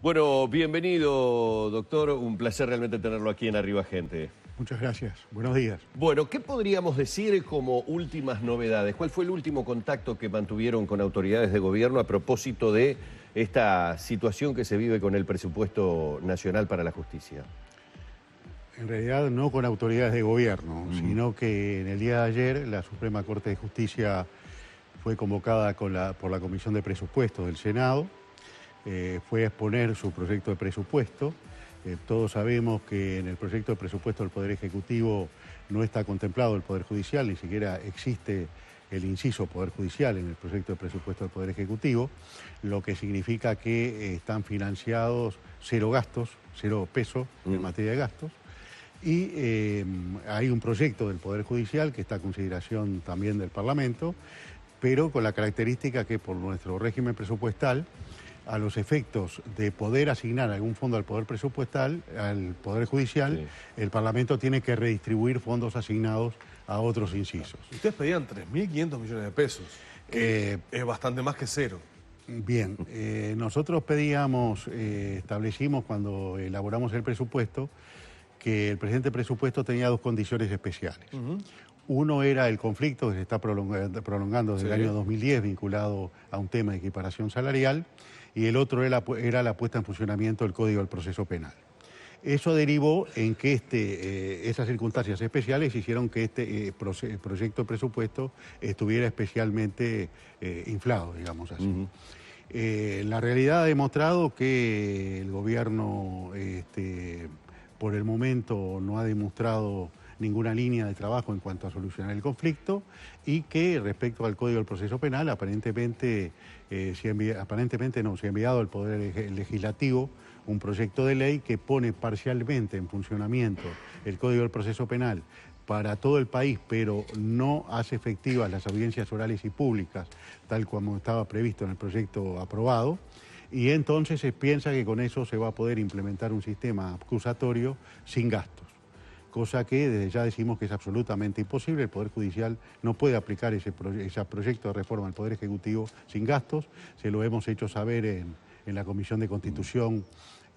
Bueno, bienvenido, doctor. Un placer realmente tenerlo aquí en Arriba Gente. Muchas gracias. Buenos días. Bueno, ¿qué podríamos decir como últimas novedades? ¿Cuál fue el último contacto que mantuvieron con autoridades de gobierno a propósito de esta situación que se vive con el presupuesto nacional para la justicia? En realidad no con autoridades de gobierno, sino que en el día de ayer la Suprema Corte de Justicia fue convocada por la Comisión de Presupuestos del Senado, fue a exponer su proyecto de presupuesto. Todos sabemos que en el proyecto de presupuesto del Poder Ejecutivo no está contemplado el Poder Judicial, ni siquiera existe el inciso Poder Judicial en el proyecto de presupuesto del Poder Ejecutivo, lo que significa que están financiados cero gastos, cero peso en materia de gastos. Y hay un proyecto del Poder Judicial que está a consideración también del Parlamento, pero con la característica que por nuestro régimen presupuestal, a los efectos de poder asignar algún fondo al Poder Presupuestal, al Poder Judicial, sí, el Parlamento tiene que redistribuir fondos asignados a otros incisos. Ustedes pedían 3.500 millones de pesos, que es bastante más que cero. Bien, nosotros pedíamos, establecimos cuando elaboramos el presupuesto, que el presente presupuesto tenía dos condiciones especiales. Uno era el conflicto que se está prolongando desde el año 2010 vinculado a un tema de equiparación salarial, y el otro era la puesta en funcionamiento del Código del Proceso Penal. Eso derivó en que esas circunstancias especiales hicieron que este proyecto de presupuesto estuviera especialmente inflado, digamos así. La realidad ha demostrado que el gobierno por el momento no ha demostrado ninguna línea de trabajo en cuanto a solucionar el conflicto, y que respecto al Código del Proceso Penal aparentemente se ha enviado al Poder Legislativo un proyecto de ley que pone parcialmente en funcionamiento el Código del Proceso Penal para todo el país, pero no hace efectivas las audiencias orales y públicas, tal como estaba previsto en el proyecto aprobado. Y entonces se piensa que con eso se va a poder implementar un sistema acusatorio sin gastos, cosa que desde ya decimos que es absolutamente imposible. El Poder Judicial no puede aplicar ese proyecto de reforma al Poder Ejecutivo sin gastos. Se lo hemos hecho saber en la Comisión de Constitución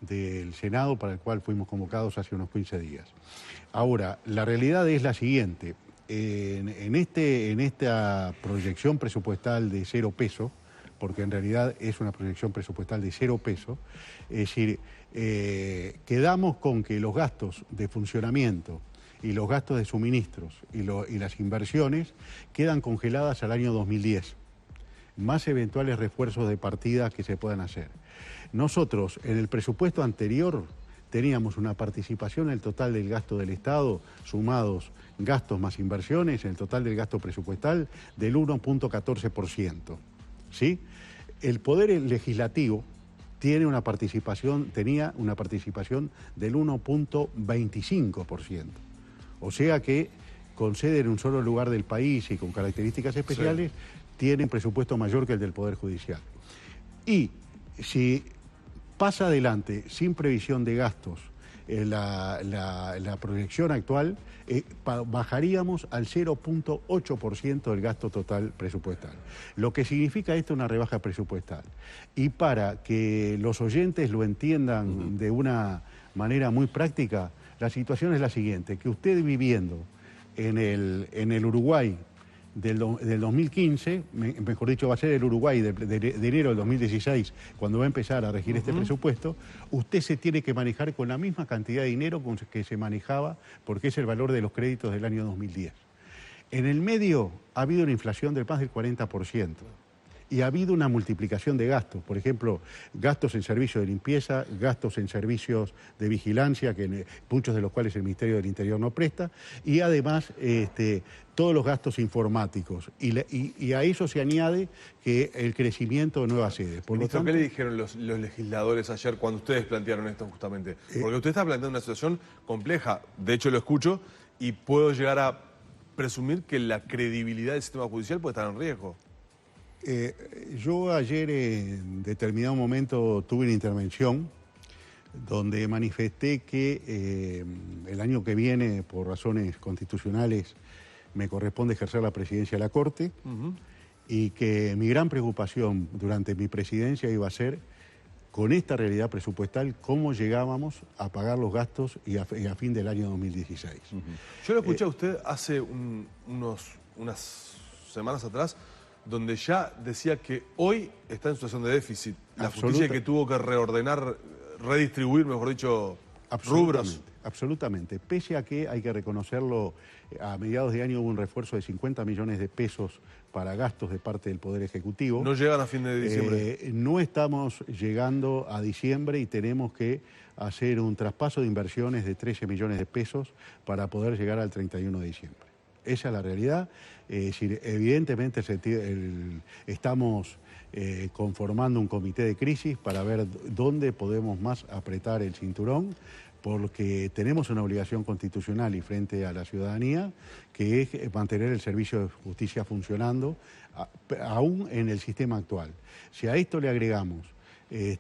del Senado, para el cual fuimos convocados hace unos 15 días. Ahora, la realidad es la siguiente. En esta proyección presupuestal de cero peso, porque en realidad es una proyección presupuestal de cero peso, es decir, quedamos con que los gastos de funcionamiento y los gastos de suministros y las inversiones quedan congeladas al año 2010, más eventuales refuerzos de partida que se puedan hacer. Nosotros, en el presupuesto anterior, teníamos una participación en el total del gasto del Estado, sumados gastos más inversiones, en el total del gasto presupuestal, del 1,14%. ¿Sí? El Poder Legislativo tenía una participación del 1,25%. O sea que, con sede en un solo lugar del país y con características especiales, tiene un presupuesto mayor que el del Poder Judicial. Y si pasa adelante sin previsión de gastos la proyección actual, bajaríamos al 0,8% del gasto total presupuestal. Lo que significa esto una rebaja presupuestal. Y para que los oyentes lo entiendan de una manera muy práctica, la situación es la siguiente: que usted viviendo en el Uruguay del 2015, mejor dicho, va a ser el Uruguay de enero del 2016, cuando va a empezar a regir este presupuesto, usted se tiene que manejar con la misma cantidad de dinero con que se manejaba, porque es el valor de los créditos del año 2010. En el medio ha habido una inflación de más del 40%. Y ha habido una multiplicación de gastos, por ejemplo, gastos en servicios de limpieza, gastos en servicios de vigilancia, que muchos de los cuales el Ministerio del Interior no presta, y además todos los gastos informáticos. Y a eso se añade que el crecimiento de nuevas sedes. Por lo tanto, ¿qué le dijeron los legisladores ayer cuando ustedes plantearon esto justamente? Porque usted está planteando una situación compleja, de hecho lo escucho, y puedo llegar a presumir que la credibilidad del sistema judicial puede estar en riesgo. Yo ayer en determinado momento tuve una intervención donde manifesté que el año que viene, por razones constitucionales, me corresponde ejercer la presidencia de la Corte, y que mi gran preocupación durante mi presidencia iba a ser con esta realidad presupuestal, cómo llegábamos a pagar los gastos y a fin del año 2016. Yo lo escuché a usted hace unas semanas atrás, donde ya decía que hoy está en situación de déficit. La justicia que tuvo que reordenar, redistribuir, mejor dicho, rubros. Absolutamente. Pese a que hay que reconocerlo, a mediados de año hubo un refuerzo de 50 millones de pesos para gastos de parte del Poder Ejecutivo. ¿No llegan a fin de diciembre? No estamos llegando a diciembre y tenemos que hacer un traspaso de inversiones de 13 millones de pesos para poder llegar al 31 de diciembre. Esa es la realidad. Evidentemente estamos conformando un comité de crisis para ver dónde podemos más apretar el cinturón, porque tenemos una obligación constitucional y frente a la ciudadanía, que es mantener el servicio de justicia funcionando, aún en el sistema actual. Si a esto le agregamos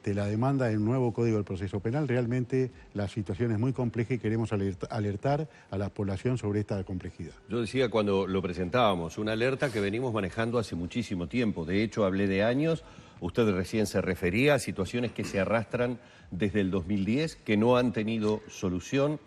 la demanda del nuevo Código del Proceso Penal, realmente la situación es muy compleja y queremos alertar a la población sobre esta complejidad. Yo decía cuando lo presentábamos, una alerta que venimos manejando hace muchísimo tiempo. De hecho, hablé de años. Usted recién se refería a situaciones que se arrastran desde el 2010, que no han tenido solución.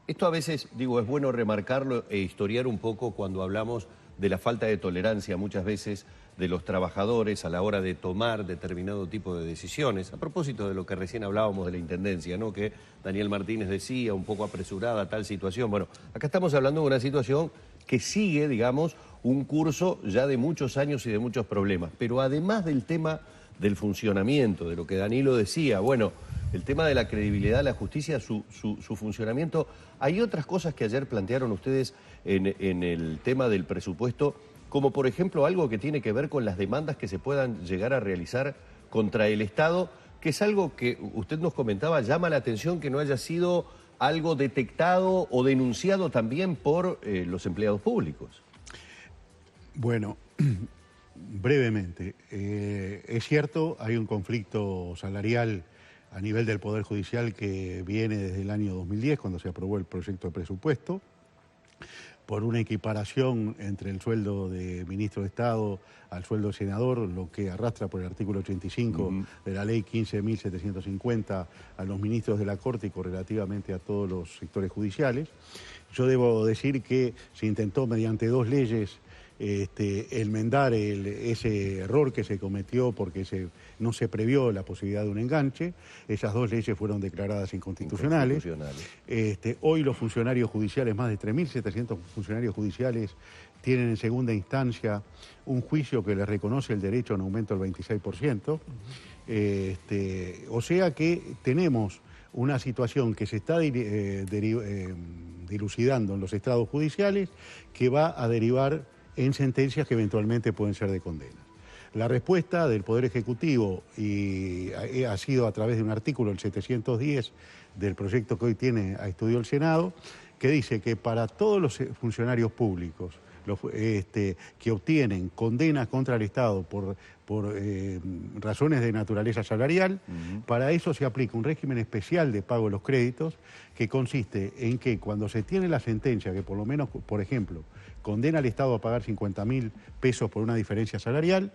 Esto a veces, digo, es bueno remarcarlo e historiar un poco cuando hablamos de la falta de tolerancia muchas veces de los trabajadores a la hora de tomar determinado tipo de decisiones. A propósito de lo que recién hablábamos de la Intendencia, ¿no? Que Daniel Martínez decía, un poco apresurada tal situación. Bueno, acá estamos hablando de una situación que sigue, digamos, un curso ya de muchos años y de muchos problemas. Pero además del tema del funcionamiento, de lo que Danilo decía, bueno, el tema de la credibilidad de la justicia, su funcionamiento, hay otras cosas que ayer plantearon ustedes en el tema del presupuesto, como por ejemplo algo que tiene que ver con las demandas que se puedan llegar a realizar contra el Estado, que es algo que usted nos comentaba, llama la atención que no haya sido algo detectado o denunciado también por los empleados públicos. Bueno, brevemente, es cierto, hay un conflicto salarial a nivel del Poder Judicial que viene desde el año 2010, cuando se aprobó el proyecto de presupuesto, por una equiparación entre el sueldo de ministro de Estado al sueldo de senador, lo que arrastra por el artículo 85 de la ley 15.750 a los ministros de la Corte y correlativamente a todos los sectores judiciales. Yo debo decir que se intentó mediante 2 leyes enmendar ese error que se cometió porque no se previó la posibilidad de un enganche. Esas 2 leyes fueron declaradas inconstitucionales. Hoy los funcionarios judiciales, más de 3.700 funcionarios judiciales, tienen en segunda instancia un juicio que les reconoce el derecho a un aumento del 26%. O sea que tenemos una situación que se está dilucidando en los estrados judiciales que va a derivar en sentencias que eventualmente pueden ser de condena. La respuesta del Poder Ejecutivo ha sido a través de un artículo, el 710, del proyecto que hoy tiene a estudio el Senado, que dice que para todos los funcionarios públicos que obtienen condenas contra el Estado por razones de naturaleza salarial, para eso se aplica un régimen especial de pago de los créditos que consiste en que cuando se tiene la sentencia que por lo menos, por ejemplo, condena al Estado a pagar 50.000 pesos por una diferencia salarial,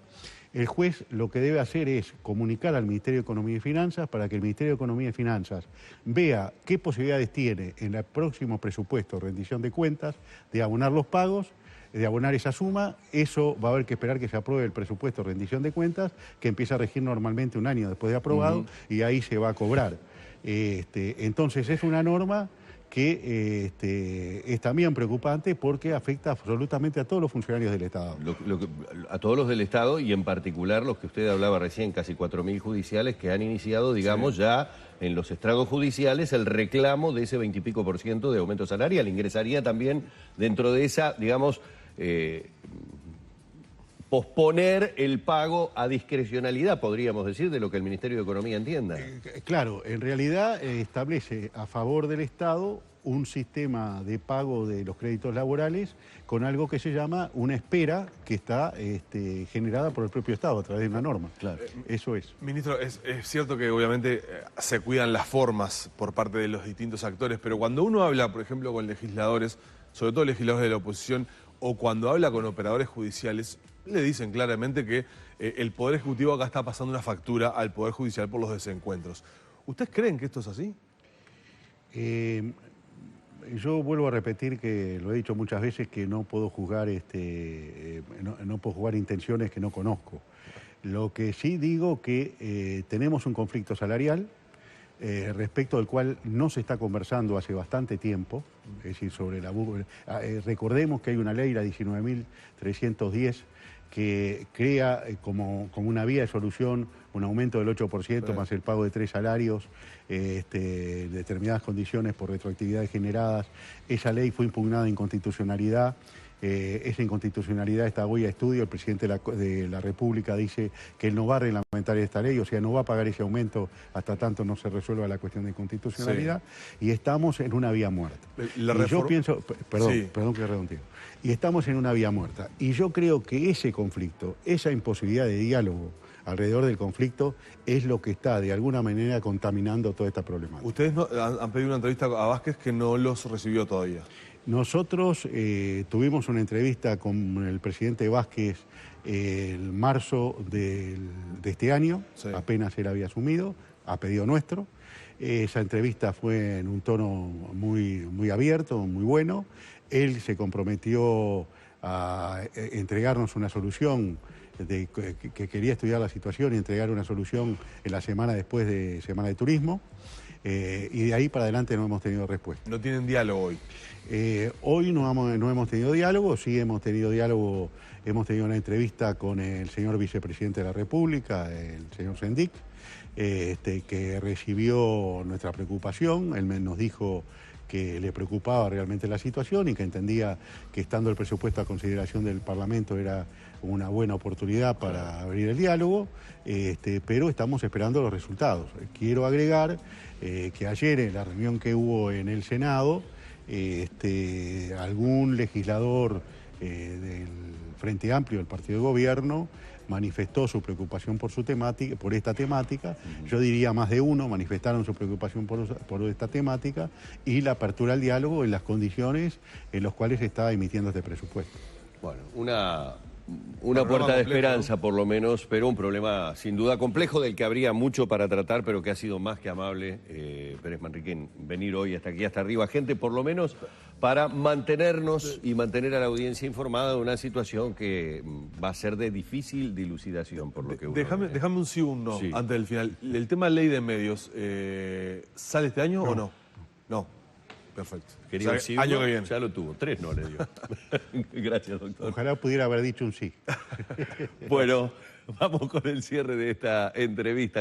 el juez lo que debe hacer es comunicar al Ministerio de Economía y Finanzas para que el Ministerio de Economía y Finanzas vea qué posibilidades tiene en el próximo presupuesto de rendición de cuentas de abonar los pagos, de abonar esa suma. Eso va a haber que esperar que se apruebe el presupuesto de rendición de cuentas, que empieza a regir normalmente un año después de aprobado, y ahí se va a cobrar. Entonces es una norma que es también preocupante porque afecta absolutamente a todos los funcionarios del Estado. A todos los del Estado y en particular los que usted hablaba recién, casi 4.000 judiciales que han iniciado, digamos, ya en los estragos judiciales el reclamo de ese 20 y pico % de aumento salarial. Ingresaría también dentro de esa, digamos, posponer el pago a discrecionalidad, podríamos decir, de lo que el Ministerio de Economía entienda. Claro, en realidad establece a favor del Estado un sistema de pago de los créditos laborales con algo que se llama una espera que está generada por el propio Estado a través de una norma. Claro. Eso es. Ministro, es cierto que obviamente se cuidan las formas por parte de los distintos actores, pero cuando uno habla, por ejemplo, con legisladores, sobre todo legisladores de la oposición, o cuando habla con operadores judiciales, le dicen claramente que el Poder Ejecutivo acá está pasando una factura al Poder Judicial por los desencuentros. ¿Ustedes creen que esto es así? Yo vuelvo a repetir que lo he dicho muchas veces que no puedo juzgar no puedo jugar intenciones que no conozco. Lo que sí digo que tenemos un conflicto salarial respecto al cual no se está conversando hace bastante tiempo, es decir, sobre recordemos que hay una ley, la 19.310, que crea como una vía de solución un aumento del 8% más el pago de 3 salarios, determinadas condiciones por retroactividades generadas. Esa ley fue impugnada en inconstitucionalidad. Esa inconstitucionalidad está hoy a estudio. El presidente de la República dice que él no va a reglamentar esta ley, o sea, no va a pagar ese aumento hasta tanto no se resuelva la cuestión de inconstitucionalidad. Sí. Y estamos en una vía muerta. Yo pienso, perdón que redondeo. Y estamos en una vía muerta. Y yo creo que ese conflicto, esa imposibilidad de diálogo alrededor del conflicto, es lo que está de alguna manera contaminando toda esta problemática. Ustedes han pedido una entrevista a Vázquez que no los recibió todavía. Nosotros tuvimos una entrevista con el presidente Vázquez en marzo de este año, sí. Apenas él había asumido, a pedido nuestro. Esa entrevista fue en un tono muy abierto, muy bueno. Él se comprometió a entregarnos una solución, que quería estudiar la situación y entregar una solución en la semana después de Semana de Turismo. Y de ahí para adelante no hemos tenido respuesta. ¿No tienen diálogo hoy? Hoy no hemos tenido diálogo, sí hemos tenido diálogo, hemos tenido una entrevista con el señor vicepresidente de la República, el señor Sendik, que recibió nuestra preocupación. Él nos dijo que le preocupaba realmente la situación y que entendía que estando el presupuesto a consideración del Parlamento era una buena oportunidad para abrir el diálogo, pero estamos esperando los resultados. Quiero agregar que ayer en la reunión que hubo en el Senado, algún legislador del Frente Amplio del Partido de Gobierno manifestó su preocupación por esta temática. Yo diría más de uno manifestaron su preocupación por esta temática y la apertura al diálogo en las condiciones en las cuales se está emitiendo este presupuesto. Bueno, una puerta de esperanza, por lo menos, pero un problema sin duda complejo del que habría mucho para tratar, pero que ha sido más que amable, Pérez Manriquén, venir hoy hasta aquí, hasta arriba, gente, por lo menos para mantenernos y mantener a la audiencia informada de una situación que va a ser de difícil dilucidación, por lo que Déjame un sí o un no, sí, antes del final. El tema ley de medios, ¿sale este año o no? No. Perfecto. Quería un sí, año que viene. Ya lo tuvo, 3 no le dio. Gracias, doctor. Ojalá pudiera haber dicho un sí. Bueno, vamos con el cierre de esta entrevista.